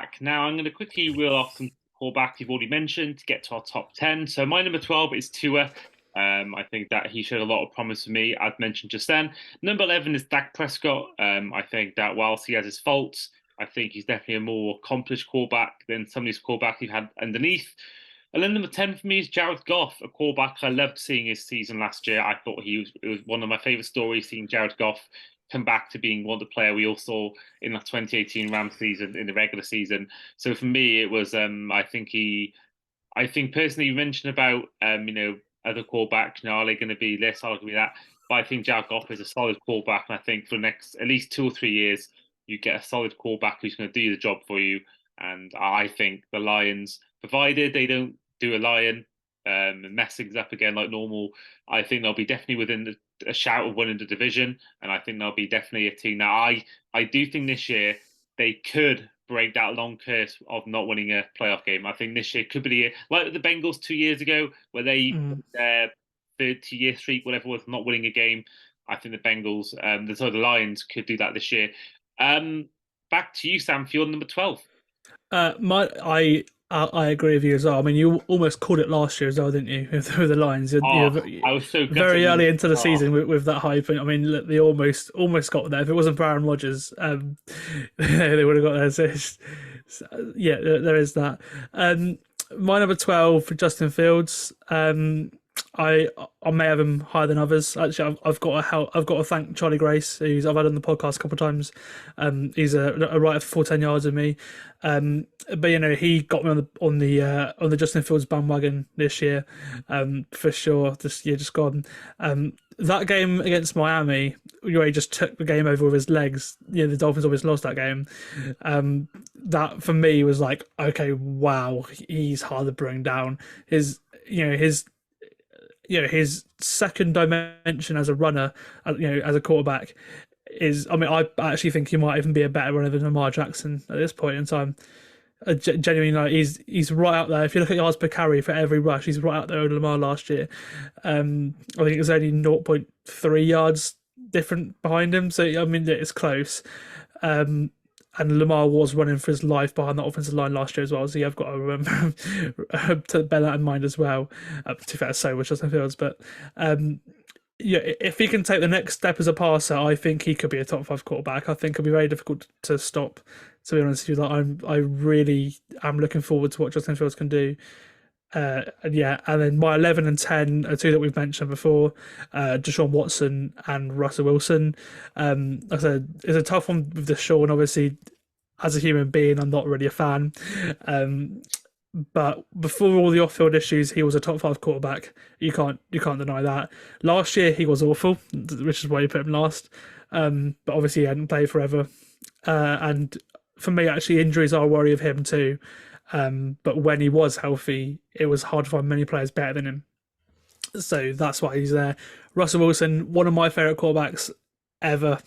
back. Now, I'm going to quickly reel off some quarterbacks you've already mentioned to get to our top 10. So, my number 12 is Tua. I think that he showed a lot of promise for me, as mentioned just then. Number 11 is Dak Prescott. I think that whilst he has his faults, I think he's definitely a more accomplished quarterback than some of these quarterbacks we've had underneath. And then number 10 for me is Jared Goff, a quarterback I loved seeing his season last year. I thought it was one of my favourite stories, seeing Jared Goff come back to being one of the player we all saw in that 2018 Rams season in the regular season. So for me, it was I think personally you mentioned about other quarterbacks. Are they going to be this? Are they going to be that? But I think Jared Goff is a solid quarterback, and I think for the next at least 2 or 3 years, you get a solid quarterback who's going to do the job for you. And I think the Lions, provided they don't do a lion and mess things up again like normal, I think they'll be definitely within a shout of winning the division, and I think they'll be definitely a team. Now, I do think this year they could break that long curse of not winning a playoff game. I think this year could be the year, like the Bengals 2 years ago, where they their 30-year streak, whatever it was, not winning a game. I think the Bengals, the Lions, could do that this year. Back to you, Sam, for your number 12. I agree with you as well. I mean, you almost called it last year as well, didn't you? With the Lions, I was so very early into the oh. season with that hype. And I mean, look, they almost got there. If it wasn't for Aaron Rodgers, they would have got there. Yeah, there is that. My number 12, Justin Fields. I may have him higher than others. Actually, I've got to thank Charlie Grace, who's I've had on the podcast a couple of times. He's a writer for full 10 yards of me. But he got me on the Justin Fields bandwagon this year, for sure. This year just gone. That game against Miami, where he just took the game over with his legs. The Dolphins always lost that game. That for me was like, okay, wow, he's hard to bring down. His second dimension as a runner, as a quarterback is. I mean, I actually think he might even be a better runner than Lamar Jackson at this point in time. Genuinely, he's right out there. If you look at yards per carry for every rush, he's right out there with Lamar last year. I think it was only 0.3 yards different behind him, so I mean it's close. And Lamar was running for his life behind that offensive line last year as well, so you've got to remember to bear that in mind as well. To be fair, so was Justin Fields, but if he can take the next step as a passer, I think he could be a top 5 quarterback. I think it'll be very difficult to stop. To be honest with you, I really am looking forward to what Justin Fields can do. And then my 11 and 10 are two that we've mentioned before, Deshaun Watson and Russell Wilson. Like I said, it's a tough one with Deshaun. Obviously, as a human being, I'm not really a fan. But before all the off-field issues, he was a top 5 quarterback. You can't deny that. Last year he was awful, which is why you put him last. But obviously he hadn't played forever. And for me, actually, injuries are a worry of him too. But when he was healthy, it was hard to find many players better than him. So that's why he's there. Russell Wilson, one of my favourite quarterbacks ever.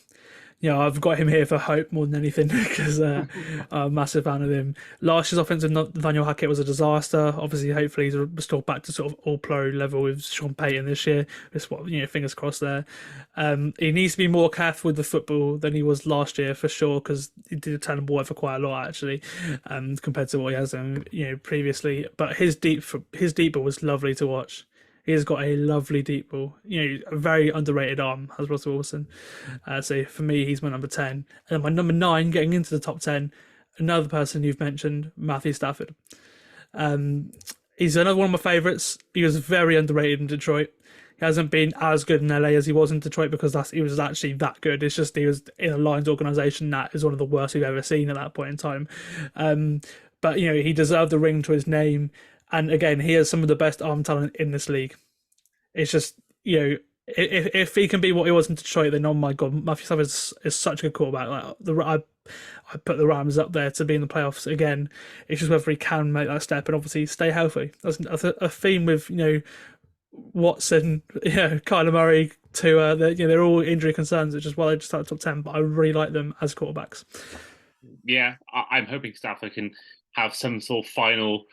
I've got him here for hope more than anything because I'm a massive fan of him. Last year's offensive, Nathaniel Hackett was a disaster. Obviously, hopefully he's restored back to sort of all-pro level with Sean Payton this year. Just fingers crossed there. He needs to be more careful with the football than he was last year for sure, because he did turn the ball over quite a lot actually, compared to what he has done previously. But his deep ball was lovely to watch. He's got a lovely deep ball, a very underrated arm, has Russell Wilson. So for me, he's my number 10. And then my number 9, getting into the top 10, another person you've mentioned, Matthew Stafford. He's another one of my favourites. He was very underrated in Detroit. He hasn't been as good in LA as he was in Detroit because he was actually that good. It's just he was in a Lions organisation that is one of the worst we've ever seen at that point in time. But he deserved the ring to his name. And again, he has some of the best arm talent in this league. It's just, if he can be what he was in Detroit, then oh my God, Matthew Stafford is such a good quarterback. Like I put the Rams up there to be in the playoffs again. It's just whether he can make that step and obviously stay healthy. That's a theme with Watson, Kyler Murray. They're all injury concerns, which is why they just start top 10. But I really like them as quarterbacks. Yeah, I'm hoping Stafford can have some sort of final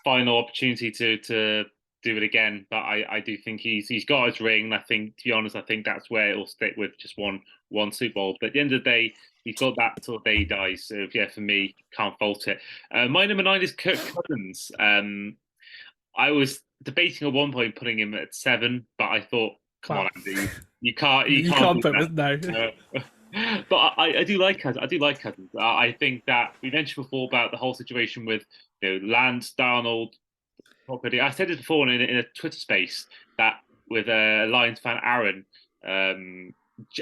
opportunity to do it again. But I do think he's got his ring. And I think, to be honest, I think that's where it'll stick with just one Super Bowl. But at the end of the day, he's got that till the day he dies. So yeah, for me, can't fault it. My number 9 is Kirk Cousins. I was debating at one point putting him at 7, but I thought, come on, Wow. Andy, you You can't can't do put with no. that. But I do like Cousins. I do like Cousins. I think that we mentioned before about the whole situation with Lance, Darnold, property. I said it before in a Twitter space that with Lions fan Aaron,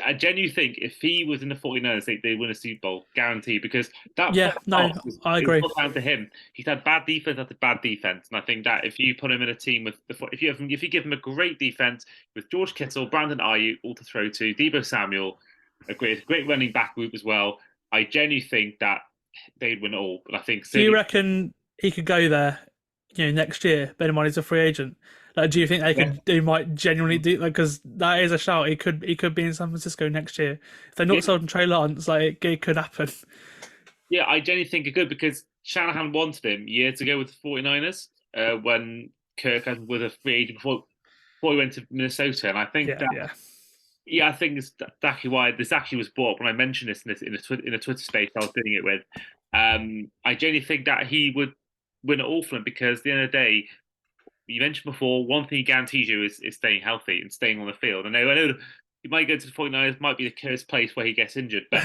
I genuinely think if he was in the 49ers, they win a Super Bowl, guaranteed, because that Yeah, first no, half was, I it was agree. all down to him. He's had bad defense after bad defense, and I think that if you put him in a team with if you give him a great defense with George Kittle, Brandon Ayuk, all to throw to, Debo Samuel, a great running back group as well, I genuinely think that they'd win it all. But I think Do you certainly, reckon he could go there, next year? Bear in mind he's a free agent. Like, do you think yeah. they might genuinely do like because that is a shout? He could be in San Francisco next year. If they're Yeah, not sold on Trey Lance, like it could happen. yeah, I genuinely think it could because Shanahan wanted him years ago with the 49ers when Kirk Cousins was a free agent before he went to Minnesota. And I think Yeah, that, yeah. yeah, I think it's exactly why this actually was brought up when I mentioned this in a Twitter space I was doing it with. I genuinely think that he would win it all for him because at the end of the day, you mentioned before, one thing he guarantees you is staying healthy and staying on the field. I know he might go to the 49ers, might be the cursed place where he gets injured, but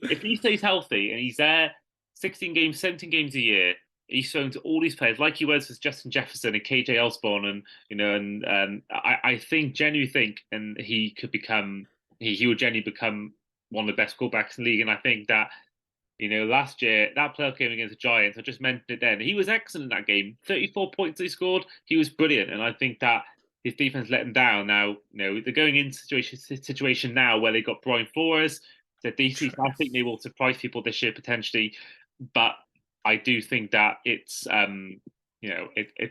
if he stays healthy and he's there 16 games, 17 games a year, he's thrown to all these players like he was with Justin Jefferson and KJ Osborne, and I think genuinely think, and he could become he will genuinely become one of the best quarterbacks in the league, and I think that last year, that playoff game against the Giants, I just mentioned it then. He was excellent in that game. 34 points he scored. He was brilliant. And I think that his defense let him down. Now, they're going into situation now where they got Brian Flores. They're decent. I think they will surprise people this year potentially. But I do think that it's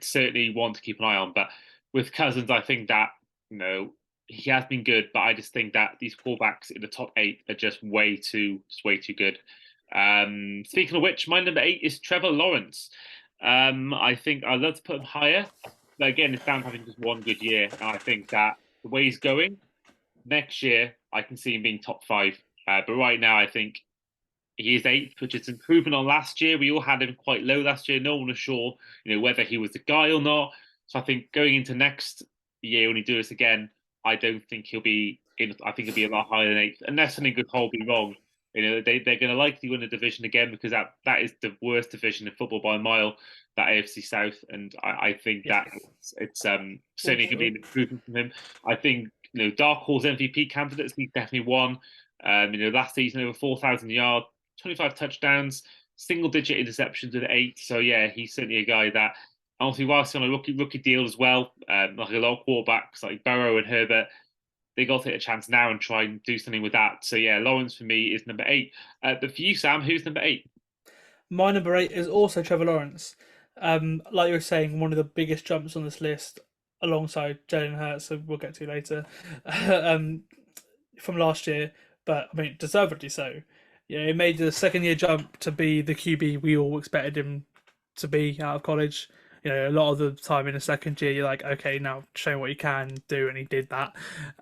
certainly one to keep an eye on. But with Cousins, I think that, he has been good, but I just think that these quarterbacks in the top 8 are just way too good. Speaking of which, my number 8 is Trevor Lawrence. I think I'd love to put him higher, but again, it's down to having just one good year. And I think that the way he's going next year, I can see him being top 5. But right now, I think he is 8th, which is improvement on last year. We all had him quite low last year. No one was sure, whether he was the guy or not. So I think going into next year when he do this again, I don't think he'll be in. I think he'll be a lot higher than 8th, unless something could hold me wrong. They're going to likely win the division again because that is the worst division in football by a mile, that AFC South, and I think Yeah. that it's certainly going to be an improvement from him. I think dark horse MVP candidates, he's definitely one. Last season over 4,000 yards, 25 touchdowns, single digit interceptions with 8. So yeah, he's certainly a guy that obviously whilst on a rookie deal as well, like a lot of quarterbacks like Burrow and Herbert, they got to take a chance now and try and do something with that. So yeah, Lawrence for me is number 8. But for you, Sam, who's number 8? My number 8 is also Trevor Lawrence. Like you were saying, one of the biggest jumps on this list, alongside Jalen Hurts, so we'll get to later, um, from last year. But I mean, deservedly so. He made the second year jump to be the QB we all expected him to be out of college. A lot of the time in the second year, you're like, okay, now show what you can do, and he did that.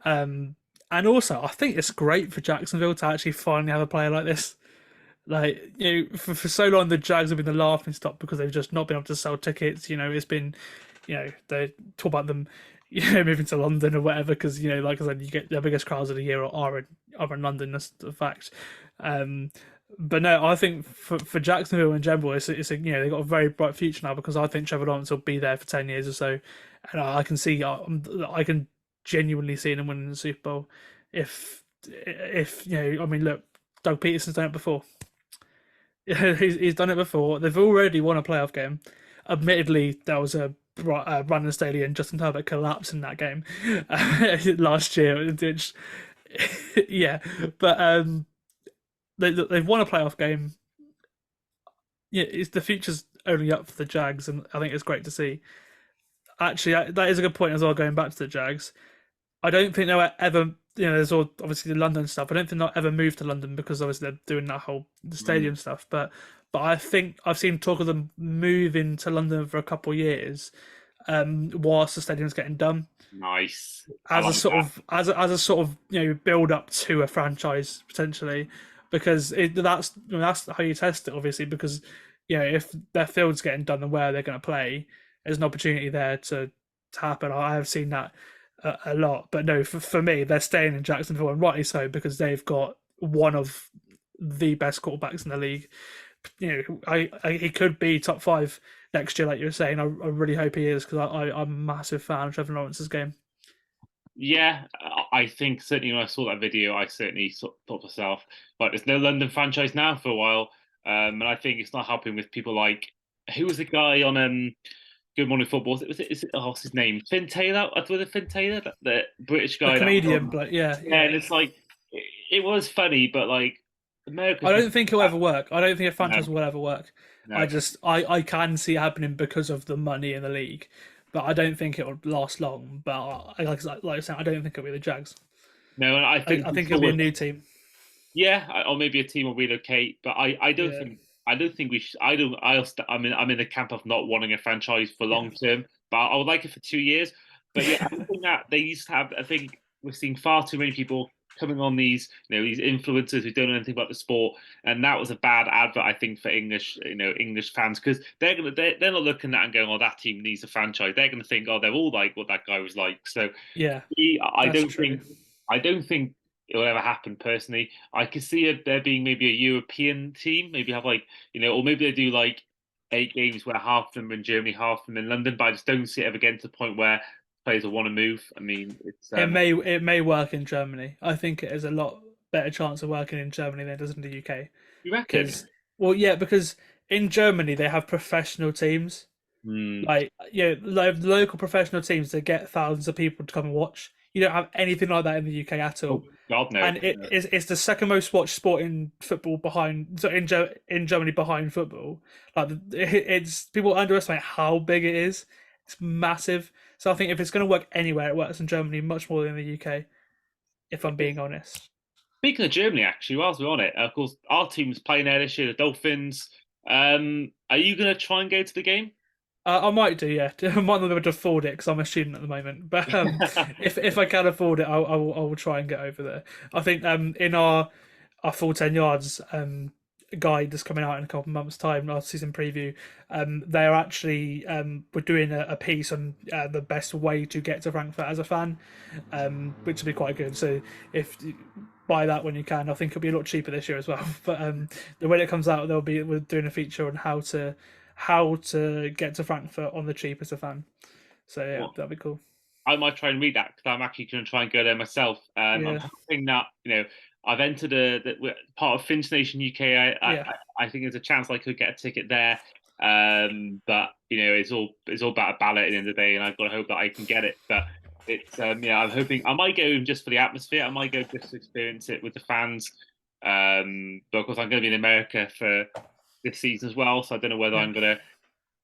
And also, I think it's great for Jacksonville to actually finally have a player like this. Like, for so long, the Jags have been the laughing stock because they've just not been able to sell tickets. It's been, they talk about them, moving to London or whatever because, like I said, you get the biggest crowds of the year are in London. That's the fact. But no, I think for Jacksonville in general, it's a they've got a very bright future now because I think Trevor Lawrence will be there for 10 years or so, and I can see I can genuinely see them winning the Super Bowl if I mean, look, Doug Peterson's done it before. He's done it before. They've already won a playoff game. Admittedly, there was a run in the stadium. Justin Herbert collapsed in that game last year. Which, yeah, but they've won a playoff game. Yeah, the future's only up for the Jags, and I think it's great to see. Actually, that is a good point as well. Going back to the Jags, I don't think they'll ever. There's all obviously the London stuff. I don't think they'll ever move to London because obviously they're doing that whole the stadium stuff. But I think I've seen talk of them moving to London for a couple of years, whilst the stadium's getting done, Nice. I as a like sort that. of as a sort of build up to a franchise potentially, because that's how you test it, obviously, because if their field's getting done and where they're going to play, there's an opportunity there to happen. I have seen that a lot, but no, for me, they're staying in Jacksonville, and rightly so, because they've got one of the best quarterbacks in the league. He could be top five next year, like you were saying. I really hope he is, because I'm a massive fan of Trevor Lawrence's game. Yeah, I think certainly when I saw that video, I certainly thought to myself, but there's no London franchise now for a while, and I think it's not helping with people like who was the guy on Good Morning Football? What's his name? Finn Taylor? Was it Finn Taylor? The British The guy that was comedian, on. but yeah, Yeah, yeah. and it's like it was funny, but like I America's just don't think it'll ever work. I don't think a no, franchise will ever work. no. I can see it happening because of the money in the league, but I don't think it'll last long. But like I said, I don't think it'll be the Jags. No, and I think I it's think it'll be a always new team. yeah, or maybe a team will relocate, but Yeah, I don't think we should. I don't. I'm in the camp of not wanting a franchise for yeah, long term, but I would like it for 2 years. But yeah, I think that they used to have. I think we're seeing far too many people coming on these, these influencers who don't know anything about the sport, and that was a bad advert, I think, for English, English fans because they're not looking at and going, oh, that team needs a franchise. They're going to think, oh, they're all like what that guy was like. So yeah. I That's don't true. think it will ever happen personally. I could see it there being maybe a European team, maybe have like or maybe they do like 8 games where half of them are in Germany, half of them in London. But I just don't see it ever getting to the point where players will want to move. I mean, it's It may work in Germany. I think it has a lot better chance of working in Germany than it does in the UK. you reckon? Because yeah, because in Germany they have professional teams. Hmm. Like local professional teams that get thousands of people to come and watch. You don't have anything like that in the UK at Oh all, God, no. and it's the second most watched sport in football behind so in Germany behind football. Like it's people underestimate how big it is. It's massive. So I think if it's going to work anywhere, it works in Germany much more than the UK. If I'm being honest. Speaking of Germany, actually, whilst we're on it, of course, our team's playing there this year, the Dolphins. Are you going to try and go to the game? I might do, yeah. I might not be able to afford it because I'm a student at the moment. But if I can afford it, I will try and get over there. I think in our full 10 yards guide that's coming out in a couple of months' time, our season preview, they're actually we're doing a piece on the best way to get to Frankfurt as a fan, which will be quite good. So if you buy that when you can, I think it'll be a lot cheaper this year as well. But when it comes out, we're doing a feature on how to get to Frankfurt on the cheap as a fan. So yeah, Well, that'd be cool. I might try and read that because I'm actually going to try and go there myself. I'm Yeah, hoping that I've entered we're part of Finch Nation UK. yeah, I think there's a chance I could get a ticket there. But it's all about a ballot at the end of the day, and I've got to hope that I can get it. But it's I'm hoping I might go just for the atmosphere. I might go just to experience it with the fans. But of course I'm going to be in America for this season as well, so I don't know whether yeah. I'm going to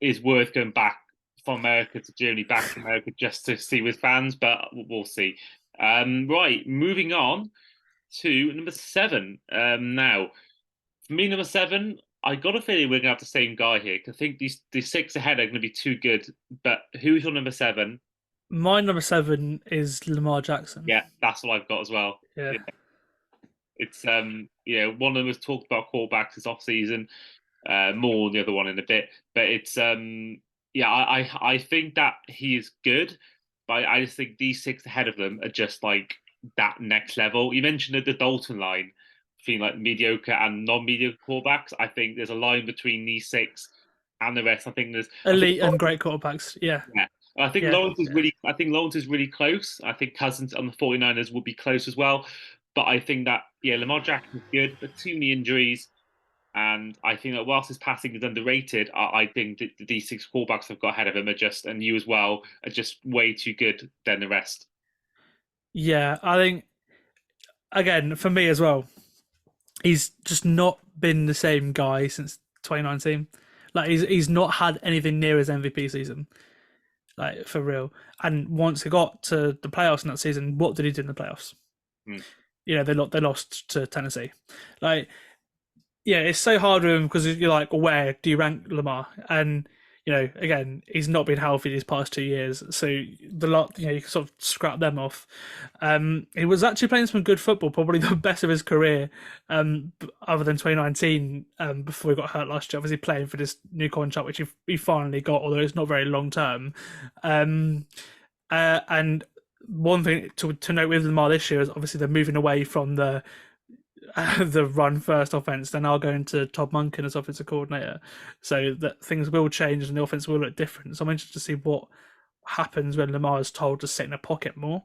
is worth going back from America to Germany, back to America just to see with fans, but we'll see. Right, moving on to number seven. Now, for me, number seven, I got a feeling we're gonna have the same guy here because I think these six ahead are gonna be too good. But who's your number seven? My number seven is Lamar Jackson. Yeah, that's what I've got as well. Yeah, Yeah, it's one of them was talked about quarterbacks this off season. More on the other one in a bit. But it's I think that he is good, but I just think these six ahead of them are just like that next level. You mentioned the Dalton line between like mediocre and non-mediocre quarterbacks. I think there's a line between these six and the rest. I think elite and great quarterbacks. Yeah, yeah. yeah, I think Lawrence is really close. I think Cousins on the 49ers will be close as well. But I think that Lamar Jackson is good, but too many injuries. And I think that whilst his passing is underrated, I think that these six quarterbacks I've got ahead of him are just, and you as well, are just way too good than the rest. yeah. I think again for me as well, he's just not been the same guy since 2019. Like he's not had anything near his MVP season, like for real. And once he got to the playoffs in that season, what did he do in the playoffs? Hmm. They lost to Tennessee. Like, yeah, it's so hard with him because you're like, where do you rank Lamar? And again, he's not been healthy these past 2 years, so the lot, you can sort of scrap them off. He was actually playing some good football, probably the best of his career, other than 2019, before he got hurt last year. Obviously, playing for this new contract, which he finally got, although it's not very long term. Um, and one thing to note with Lamar this year is obviously they're moving away from the run first offense. They're now going to Todd Monken as offensive coordinator, so that things will change and the offense will look different. So I'm interested to see what happens when Lamar is told to sit in a pocket more.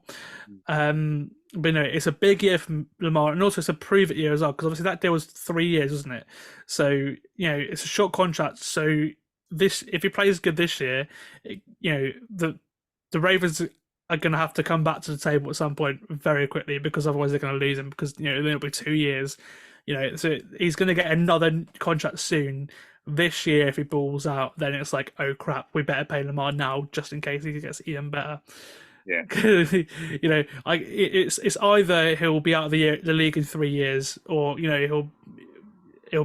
But it's a big year for Lamar, and also it's a prove it year as well, because obviously that deal was 3 years, wasn't it? So it's a short contract. So this, if he plays good this year, the Ravens are going to have to come back to the table at some point very quickly, because otherwise they're going to lose him, because it'll be 2 years. So he's going to get another contract soon. This year, if he balls out, then it's like, oh crap, we better pay Lamar now just in case he gets even better. Yeah. It's either he'll be out of the league in 3 years, or he'll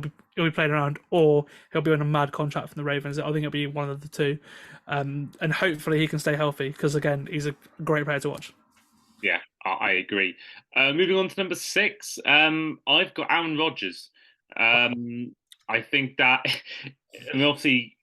be playing around, or he'll be on a mad contract from the Ravens. I think it'll be one of the two, and hopefully he can stay healthy, because again, he's a great player to watch. Yeah, I agree. Moving on to number 6, I've got Aaron Rodgers. I think that, obviously,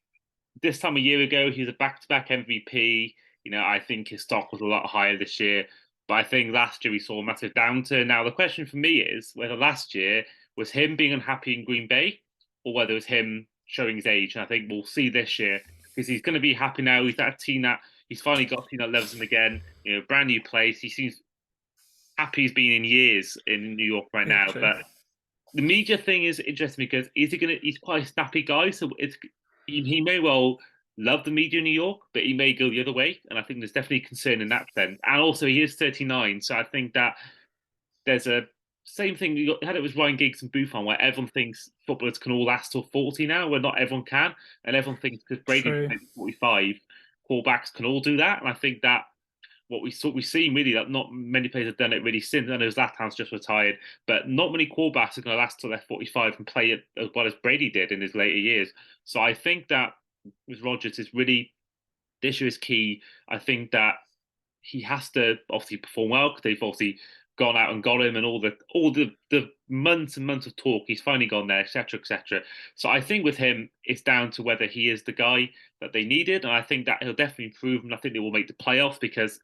this time a year ago, he was a back-to-back MVP. I think his stock was a lot higher this year. But I think last year we saw a massive downturn. Now, the question for me is whether last year was him being unhappy in Green Bay, or whether it was him showing his age. And I think we'll see this year, because he's going to be happy now. He's at a team that he's finally got a team that loves him again. Brand new place. He seems happy he's been in years in New York right now. True. But the media thing is interesting, because he's quite a snappy guy, so he may well love the media in New York, but he may go the other way, and I think there's definitely concern in that sense. And also, he is 39, so I think that there's a same thing. You had it with Ryan Giggs and Buffon, where everyone thinks footballers can all last till 40 now, where not everyone can, and everyone thinks because Brady played 45, quarterbacks can all do that. And I think that we've seen really that not many players have done it really since. I know Zlatan's just retired, but not many quarterbacks are going to last till they're 45 and play it as well as Brady did in his later years. So I think that with Rodgers is really, this year is key. I think that he has to obviously perform well, because they've obviously gone out and got him, and all the months and months of talk, he's finally gone there, etc., etc. So I think with him, it's down to whether he is the guy that they needed, and I think that he'll definitely improve, and I think they will make the playoffs, because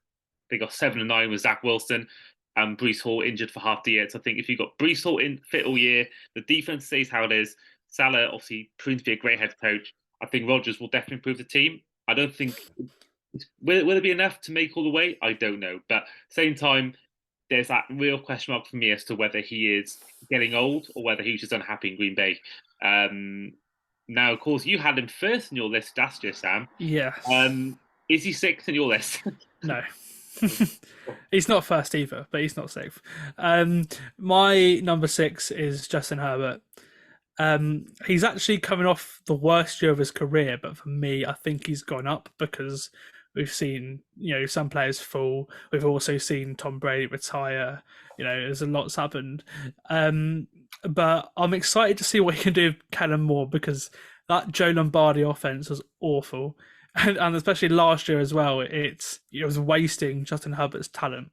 they got 7-9 with Zach Wilson and Breece Hall injured for half the year. So I think if you've got Breece Hall in fit all year, the defense stays how it is. Salah obviously proves to be a great head coach. I think Rodgers will definitely improve the team. I don't think will it be enough to make all the way? I don't know, but same time, there's that real question mark for me as to whether he is getting old or whether he's just unhappy in Green Bay. Now, of course, you had him first in your list last year, Sam. Yes. Is he sixth in your list? No. He's not first either, but he's not sixth. My number 6 is Justin Herbert. He's actually coming off the worst year of his career, but for me, I think he's gone up, because we've seen, some players fall. We've also seen Tom Brady retire. There's a lot's happened. But I'm excited to see what he can do with Kellen Moore, because that Joe Lombardi offense was awful. And especially last year as well, it was wasting Justin Herbert's talent.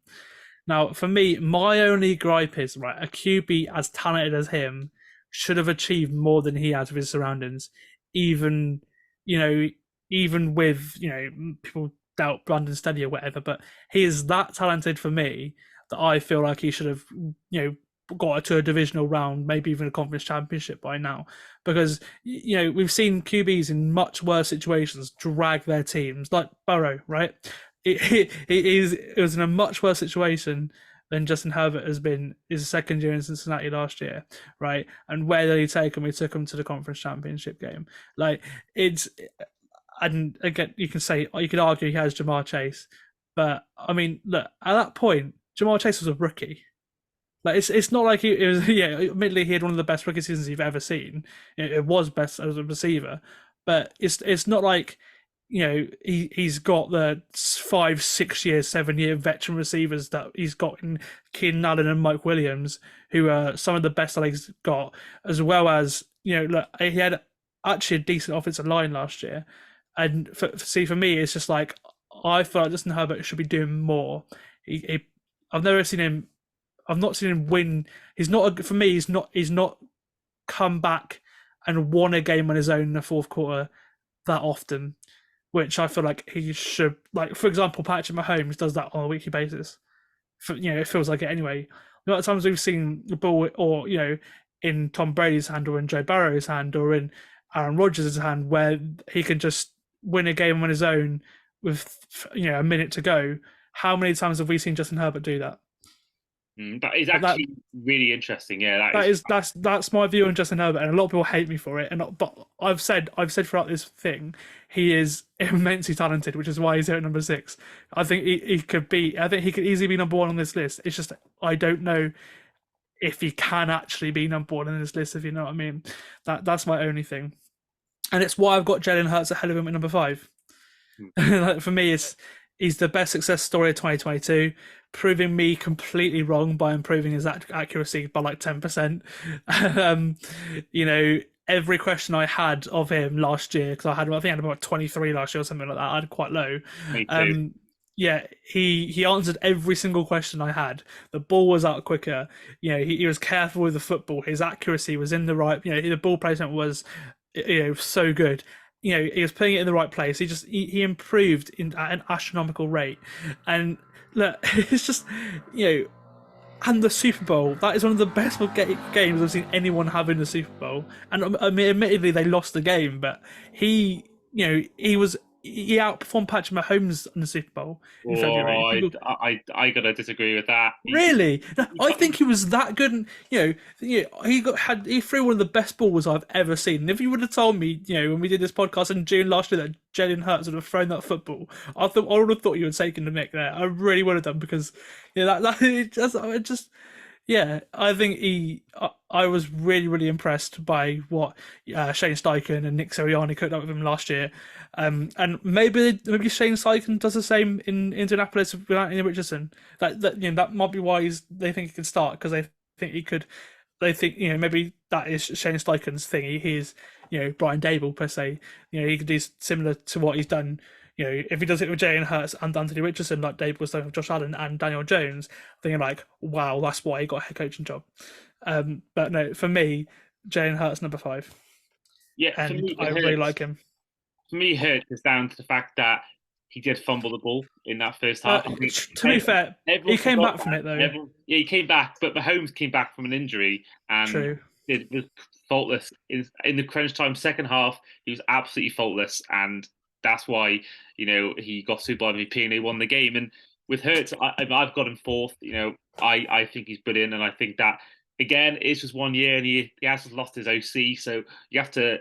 Now, for me, my only gripe is, right, a QB as talented as him should have achieved more than he has with his surroundings. Even with, people doubt Brandon Staley or whatever, but he is that talented for me that I feel like he should have, got to a divisional round, maybe even a conference championship by now, because we've seen QBs in much worse situations drag their teams, like Burrow, right? It was in a much worse situation than Justin Herbert has been his second year in Cincinnati last year, right? And where did he take him? We took him to the conference championship game. And again, you could argue he has Jamar Chase, but I mean, look, at that point, Jamar Chase was a rookie. Like it's not like it was. Yeah, admittedly, he had one of the best rookie seasons you've ever seen. It was best as a receiver, but it's not like he's got the 5, 6 year, 7 year veteran receivers that he's got in Keenan Allen and Mike Williams, who are some of the best that he's got, as well as look, he had actually a decent offensive line last year. And for me, it's just like I feel like Justin Herbert should be doing more. I've never seen him. I've not seen him win. He's not for me. He's not come back and won a game on his own in the fourth quarter that often, which I feel like he should. Like for example, Patrick Mahomes does that on a weekly basis. It feels like it anyway. A lot of times we've seen the ball, or in Tom Brady's hand, or in Joe Burrow's hand, or in Aaron Rodgers' hand, where he can just win a game on his own with a minute to go. How many times have we seen Justin Herbert do that? That is But that actually really interesting. Yeah, that that is. is that's my view on Justin Herbert, and a lot of people hate me for it. But I've said throughout this thing, he is immensely talented, which is why he's here at number 6. I think he could be. I think he could easily be number 1 on this list. It's just I don't know if he can actually be number 1 on this list. If you know what I mean, that's my only thing, and it's why I've got Jalen Hurts ahead of him at number 5. For me, he's the best success story of 2022, proving me completely wrong by improving his accuracy by like 10%. um, every question I had of him last year, because I think I had about 23 last year or something like that. I had quite low. Me too. Yeah, he answered every single question I had. The ball was out quicker. He was careful with the football. His accuracy was in the right. The ball placement was so good. He was putting it in the right place. He improved at an astronomical rate, and look, it's just and the Super Bowl. That is one of the best games I've seen anyone have in the Super Bowl. And I mean, admittedly, they lost the game, but he outperformed Patrick Mahomes in the Super Bowl in February. Oh, I gotta disagree with that. Really? I think he was that good. And, he threw one of the best balls I've ever seen. And if you would have told me, when we did this podcast in June last year that Jalen Hurts would have thrown that football, I would have thought you would have taken the mick there. I really would have done because, it just yeah, I think I was really, really impressed by what Shane Steichen and Nick Sirianni cooked up with him last year, and maybe Shane Steichen does the same in Indianapolis with Anthony Richardson. That might be why they think he could start because they think he could. They think maybe that is Shane Steichen's thing. He is Brian Dable per se. He could do similar to what he's done if he does it with Jalen Hurts and Anthony Richardson, like Dave was doing with Josh Allen and Daniel Jones, thinking like, wow, that's why he got a head coaching job. But no, for me, Jalen Hurts number 5, Yeah, for and me, I really like him. For me, Hurts is down to the fact that he did fumble the ball in that first half. To be fair, he came back from it though. Yeah, he came back, but Mahomes came back from an injury and True. it was faultless in the crunch time second half. He was absolutely faultless, and that's why he got Super Bowl MVP and they won the game. And with Hurts, I've got him 4th. I think he's brilliant, and I think that again it's just 1 year, and he has just lost his OC, so you have to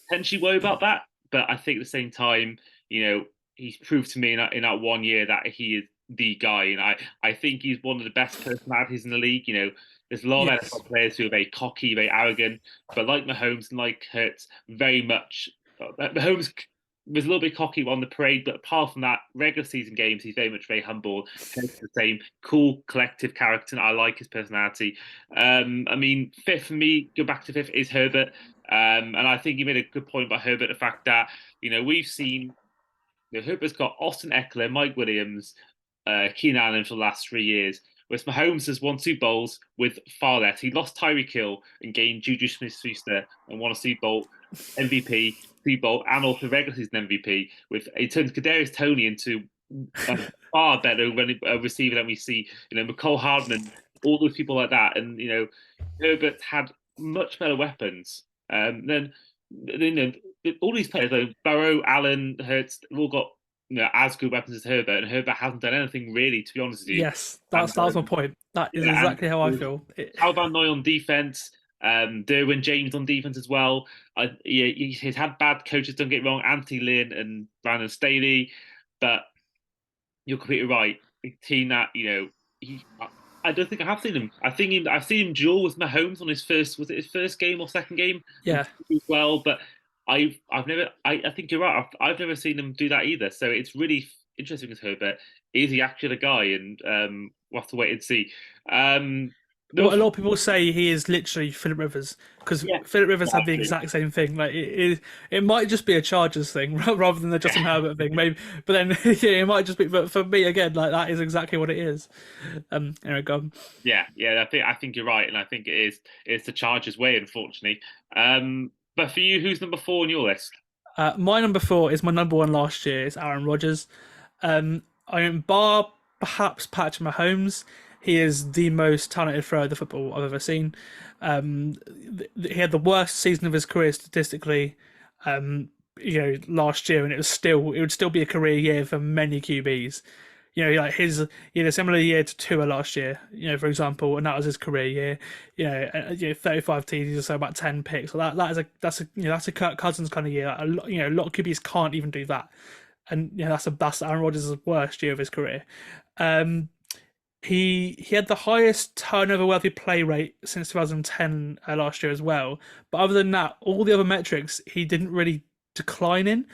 potentially worry about that. But I think at the same time, he's proved to me in that 1 year that he is the guy, and I think he's one of the best personalities in the league. There's a lot of NFL players who are very cocky, very arrogant, but like Mahomes and like Hurts, very much. Mahomes was a little bit cocky on the parade, but apart from that, regular season games, he's very humble. Hurts the same cool, collective character, and I like his personality. I mean, 5th for me, go back to 5th, is Herbert. And I think you made a good point about Herbert, the fact that, we've seen Herbert's got Austin Eckler, Mike Williams, Keenan Allen for the last 3 years. Whereas Mahomes has won 2 bowls with far less. He lost Tyreek Hill and gained Juju Smith-Schuster and won a Super Bowl MVP, Super Bowl, and also regular season MVP. He turned Kadarius Toney into a far better receiver than we see. McCall Hardman, all those people like that, and Herbert had much better weapons. Then all these players, like Burrow, Allen, Hurts, have all got as good weapons as Herbert, and Herbert hasn't done anything really, to be honest with you. Yes, that was my point. That is exactly how I feel. How about Noy on defense? Derwin James on defense as well. He's had bad coaches, don't get me wrong, Anthony Lynn and Brandon Staley, but you're completely right. A team that I don't think I have seen him. I've seen him duel with Mahomes on his first game or second game? Yeah. As well, but I've never. I think you're right. I've never seen him do that either. So it's really interesting with Herbert. Is he actually the guy? And we'll have to wait and see. Well, Number a four, lot of people say he is literally Philip Rivers because yeah, Philip Rivers yeah, had the exact same thing. Like it might just be a Chargers thing rather than the Justin Herbert thing. Maybe, but then yeah, it might just be. But for me, again, like that is exactly what it is. Anyway, go on. yeah. I think you're right, and I think it's the Chargers' way, unfortunately. But for you, who's number four on your list? My number four is my number one last year. It's Aaron Rodgers. I mean, bar perhaps Patrick Mahomes, he is the most talented thrower of the football I've ever seen. He had the worst season of his career statistically, last year, and it would still be a career year for many QBs. Like he had a similar year to Tua last year, for example, and that was his career year. 35 TDs or so, about 10 picks. So that's a Kirk Cousins kind of year. A lot of QBs can't even do that, and that's Aaron Rodgers' worst year of his career. Um, he had the highest turnover worthy play rate since 2010 last year as well. But other than that, all the other metrics he didn't really decline in,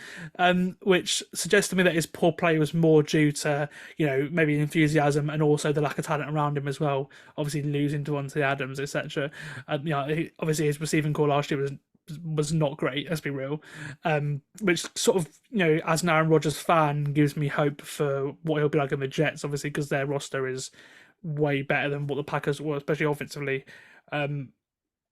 which suggests to me that his poor play was more due to maybe enthusiasm and also the lack of talent around him as well. Obviously losing to Devontae Adams, etc. Obviously his receiving core last year was not great. Let's be real. Which sort of as an Aaron Rodgers fan gives me hope for what he'll be like in the Jets. Obviously because their roster is way better than what the Packers were, especially offensively. Um,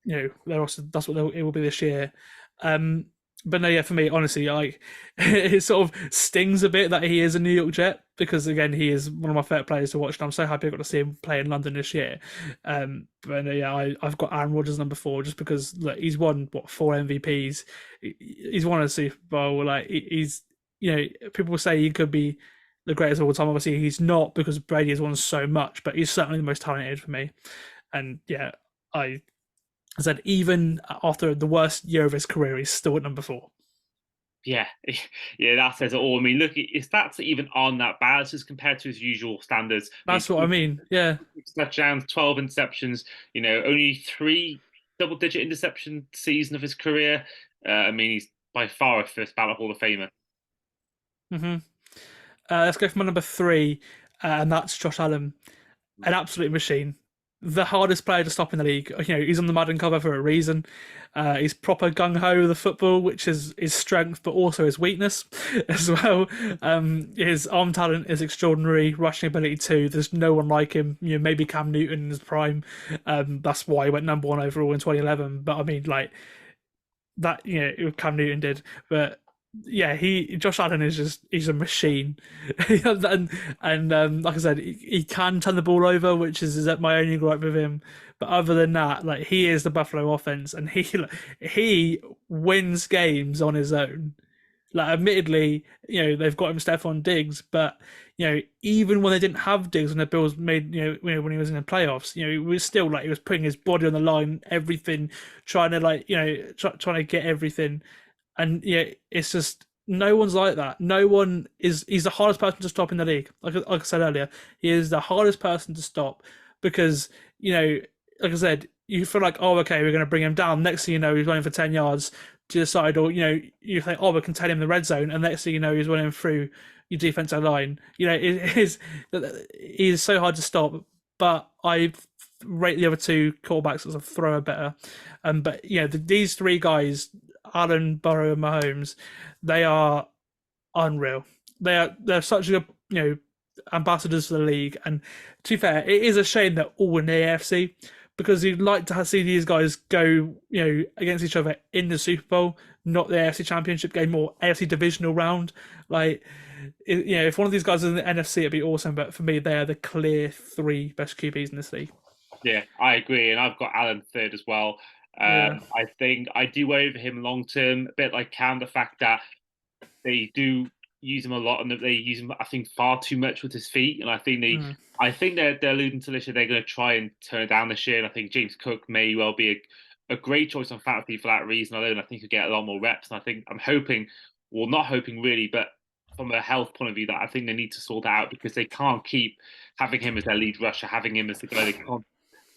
their roster, that's what it will be this year. Um, but no, yeah, for me, honestly, like it sort of stings a bit that he is a New York Jet because again, he is one of my favorite players to watch, and I'm so happy I got to see him play in London this year. But no, yeah, I've got Aaron Rodgers number four just because look, he's won four MVPs, he's won a Super Bowl. Like he's people say he could be the greatest of all time. Obviously, he's not because Brady has won so much, but he's certainly the most talented for me. And yeah, I said even after the worst year of his career, he's still at number four. Yeah, yeah, that says it all. I mean, look, his stats even aren't that bad just compared to his usual standards. I That's what I mean, mean. Yeah. touchdowns, 12 interceptions, only three double-digit interception season of his career. I mean, he's by far a first ballot Hall of Famer. hmm let's go for my number three, and that's Josh Allen, an absolute machine. The hardest player to stop in the league. He's on the Madden cover for a reason. He's proper gung ho with the football, which is his strength, but also his weakness as well. His arm talent is extraordinary. Rushing ability too. There's no one like him. Maybe Cam Newton in his prime. That's why he went number one overall in 2011. But I mean, like that, Cam Newton did. But yeah, Josh Allen is he's a machine, and like I said, he can turn the ball over, which is my only gripe with him. But other than that, like he is the Buffalo offense, and he wins games on his own. Like, admittedly, they've got him Stephon Diggs, but even when they didn't have Diggs, when the Bills made, when he was in the playoffs, he was still like he was putting his body on the line, everything, trying to trying to get everything, and it's just no one's like that. No one is. He's the hardest person to stop in the league. Like I said earlier, he is the hardest person to stop because like I said, you feel like, oh, okay, we're going to bring him down. Next thing you know, he's running for 10 yards to the side, or you think, oh, we can take him in the red zone, and next thing you know, he's running through your defensive line. He is so hard to stop. But I rate the other two quarterbacks as a thrower better. But these three guys, Allen, Burrow, and Mahomes, they are unreal. They're such good ambassadors for the league. And to be fair, it is a shame they're all in the AFC because you'd like to see these guys go against each other in the Super Bowl, not the AFC Championship game or AFC divisional round. Like, if one of these guys is in the NFC, it'd be awesome. But for me, they are the clear three best QBs in this league. Yeah, I agree, and I've got Allen third as well. Yeah. I think I do worry over him long term, a bit like Cam, the fact that they do use him a lot, and that they use him, I think, far too much with his feet. And Mm. I think they're alluding to this year. They're going to try and turn it down this year. And I think James Cook may well be a great choice on fantasy for that reason alone. I think he'll get a lot more reps. And I think I'm hoping, well, not hoping really, but from a health point of view, that I think they need to sort that out because they can't keep having him as their lead rusher, having him as the guy they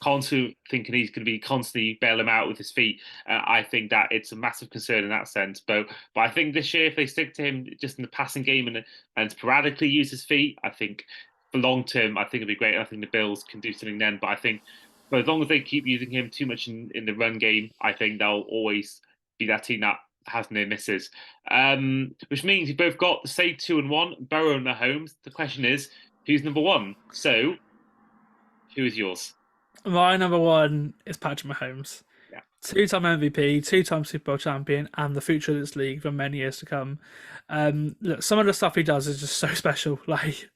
constantly thinking he's going to be constantly bail him out with his feet. I think that it's a massive concern in that sense. But I think this year, if they stick to him just in the passing game and sporadically use his feet, I think for long term, I think it'll be great. I think the Bills can do something then. But I think But as long as they keep using him too much in the run game, I think they'll always be that team that has no misses. Which means you both got the same 2-1, Burrow and Mahomes. The question is, who's number one? So, who is yours? My number one is Patrick Mahomes. Yeah. Two-time MVP, two-time Super Bowl champion, and the future of this league for many years to come. Look, some of the stuff he does is just so special. Like,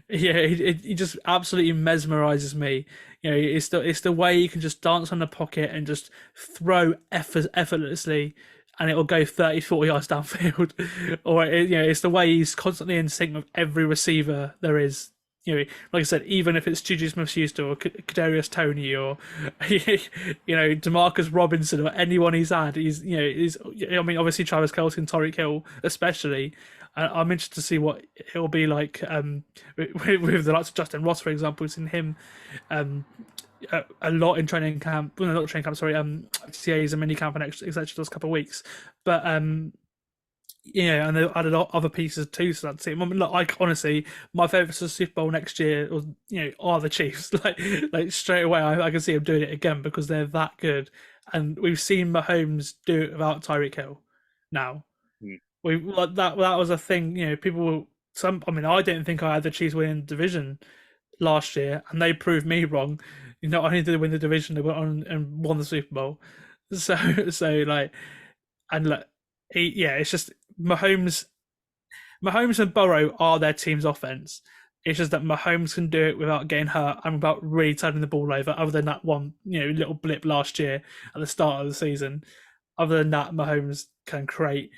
yeah, he just absolutely mesmerizes me. You know, it's the way he can just dance on the pocket and just throw effortlessly, and it'll go 30, 40 yards downfield. Or it's the way he's constantly in sync with every receiver there is. Like I said, even if it's Juju Smith-Schuster or Kadarius Toney or Demarcus Robinson or anyone he's had, I mean, obviously Travis Kelce and Tyreek Hill especially. I'm interested to see what he'll be like with the likes of Justin Ross, for example. We've seen him a lot in training camp. Well, no, not training camp. Sorry, TAs and mini camp and etc. Those couple of weeks, but and they added other pieces too to that team. I mean, look, honestly, my favourites for the Super Bowl next year, are the Chiefs. like straight away, I can see them doing it again because they're that good, and we've seen Mahomes do it without Tyreek Hill. Now, Hmm. we like that. That was a thing. People will. I mean, I didn't think I had the Chiefs winning the division last year, and they proved me wrong. Not only did they win the division, they went on and won the Super Bowl. So like, and look, it's just Mahomes. Mahomes and Burrow are their team's offense. It's just that Mahomes can do it without getting hurt and without really turning the ball over. Other than that one, little blip last year at the start of the season. Other than that, Mahomes can create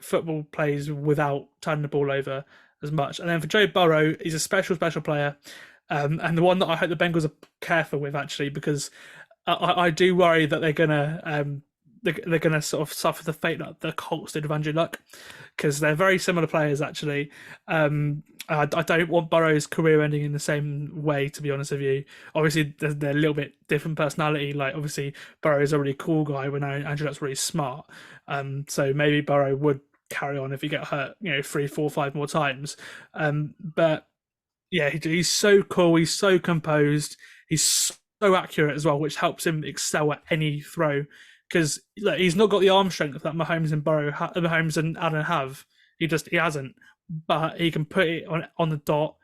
football plays without turning the ball over as much. And then for Joe Burrow, he's a special player, and the one that I hope the Bengals are careful with actually, because I do worry that they're gonna sort of suffer the fate that the Colts did with Andrew Luck, because they're very similar players actually. I don't want Burrow's career ending in the same way, to be honest with you. Obviously, they're a little bit different personality. Like, obviously, Burrow is a really cool guy, when Andrew Luck's really smart. So maybe Burrow would carry on if he get hurt, 3, 4, 5 more times. But yeah, he's so cool. He's so composed. He's so accurate as well, which helps him excel at any throw. Because he's not got the arm strength that Mahomes and Mahomes and Allen have. He hasn't. But he can put it on the dot.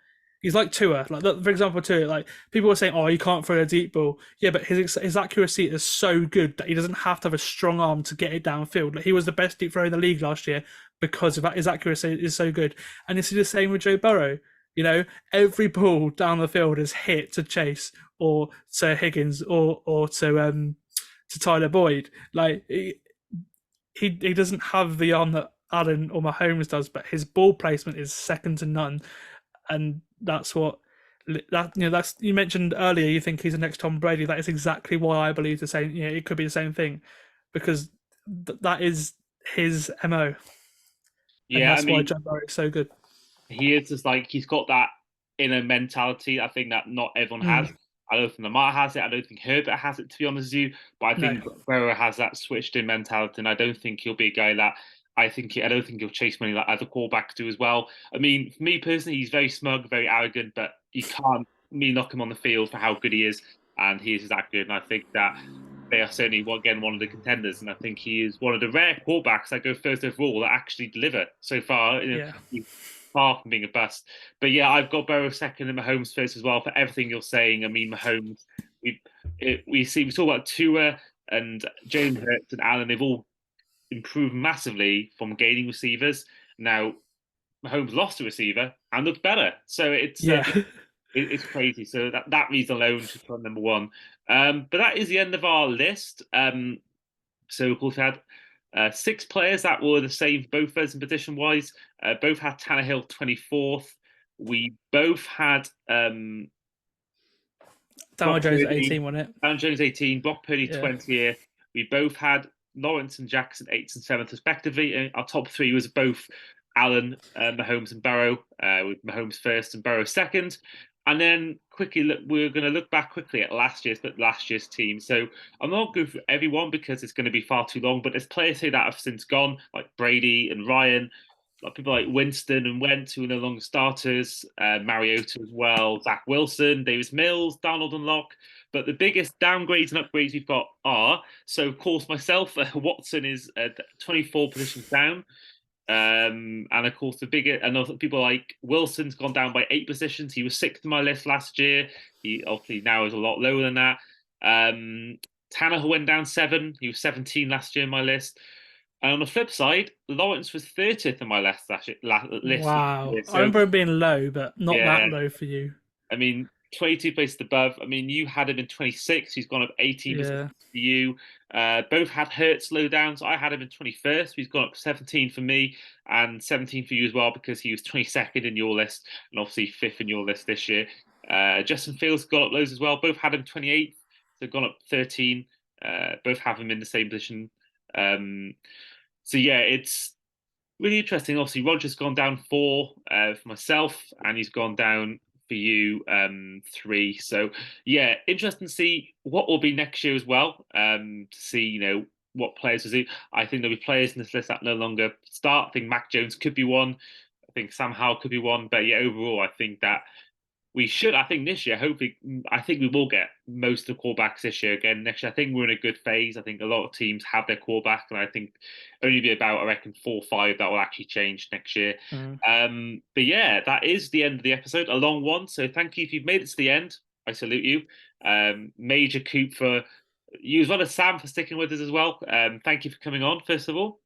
He's like Tua. Like, for example, Tua. Like, people were saying, "Oh, he can't throw a deep ball." Yeah, but his accuracy is so good that he doesn't have to have a strong arm to get it downfield. Like, he was the best deep thrower in the league last year because of that. His accuracy is so good. And it's the same with Joe Burrow. Every ball down the field is hit to Chase or to Higgins or to Tyler Boyd. Like, he doesn't have the arm that Allen or Mahomes does, but his ball placement is second to none, and that's what that's you mentioned earlier. You think he's the next Tom Brady. That is exactly why I believe the same. It could be the same thing, because that is his MO, and Yeah, I that's why mean, Joe Burrow is so good. he is just like he's got that inner mentality. I think that not everyone has. Mm, I don't think Lamar has it. I don't think Herbert has it, to be honest with you. But I no, think Burrow has that switched in mentality, and I don't think he'll be a guy that I don't think he'll chase money like other quarterbacks do as well. I mean, for me personally, he's very smug, very arrogant, but you can't knock him on the field for how good he is, and he is that good. And I think that they are certainly again one of the contenders, and I think he is one of the rare quarterbacks that go first overall that actually deliver so far. yeah, He's far from being a bust. But yeah, I've got Burrow second and Mahomes first as well for everything you're saying. I mean, Mahomes, we talk about Tua and Jalen Hurts and Allen. They've all improved massively from gaining receivers. Now Mahomes lost a receiver and looked better, so yeah. it's crazy. So that reason alone should put number one. But that is the end of our list. So of course we had 6 players that were the same both of us in position wise. Both had Tannehill 24th. We both had Daniel Brock Jones at Purdy, 18, wasn't it? Aaron Jones 18, Brock Purdy Yeah, 20th. We both had Lawrence and Jackson 8th and 7th respectively. And our top 3 was both Allen, Mahomes, and Burrow, with Mahomes first and Burrow second. And then quickly, we're going to look back quickly at last year's team. So I'm not going through everyone because it's going to be far too long. But there's players here that have since gone, like Brady and Ryan, like people like Winston and Wentz, who are no longer starters, Mariota as well, Zach Wilson, Davis Mills, Donald and Locke. But the biggest downgrades and upgrades we've got are so, of course, myself, Watson is 24 positions down. And of course, the bigger and other people like Wilson's gone down by 8 positions. He was sixth in my list last year. He obviously now is a lot lower than that. Tanner went down 7. He was 17 last year in my list. And on the flip side, Lawrence was 30th in my list last Wow. year. I So remember him being low, but not yeah, that low for you. I mean, 22 places above. I mean, you had him in 26. He's gone up 18 positions Yeah. for you. Both had Hurt slow down. So I had him in 21st. He's gone up 17 for me and 17 for you as well because he was 22nd in your list and obviously fifth in your list this year. Justin Fields got up loads as well. Both had him 28th. So gone up 13. Both have him in the same position. So yeah, it's really interesting. Obviously, Roger's gone down 4 for myself, and he's gone down for you 3. So yeah, interesting to see what will be next year as well. To see what players will do. I think there'll be players in this list that no longer start. I think Mac Jones could be one. I think Sam Howell could be one. But yeah, overall, I think that we should. I think this year, hopefully, I think we will get most of the quarterbacks this year again. Next year, I think we're in a good phase. I think a lot of teams have their quarterback, and I think only be about, I reckon, 4 or 5 that will actually change next year. Mm. But yeah, that is the end of the episode, a long one. So thank you if you've made it to the end. I salute you. Major Coop for you as well as Sam for sticking with us as well. Thank you for coming on, first of all.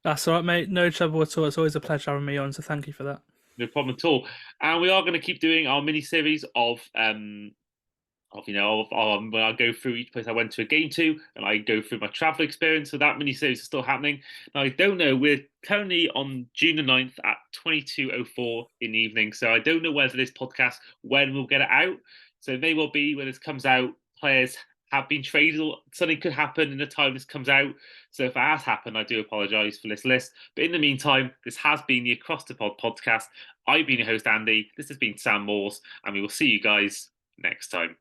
That's all right, mate. No trouble at all. It's always a pleasure having me on, so thank you for that. No problem at all. And we are going to keep doing our mini series when I go through each place I went to a game to, and I go through my travel experience. So that mini series is still happening. Now I don't know. We're currently on June the 9th at 22:04 in the evening. So I don't know whether this podcast when we'll get it out. So it may well be when this comes out, players have been traded or something could happen in the time this comes out. So if that has happened, I do apologise for this list. But in the meantime, this has been the Across the Pod podcast. I've been your host, Andy. This has been Sam Moores, and we will see you guys next time.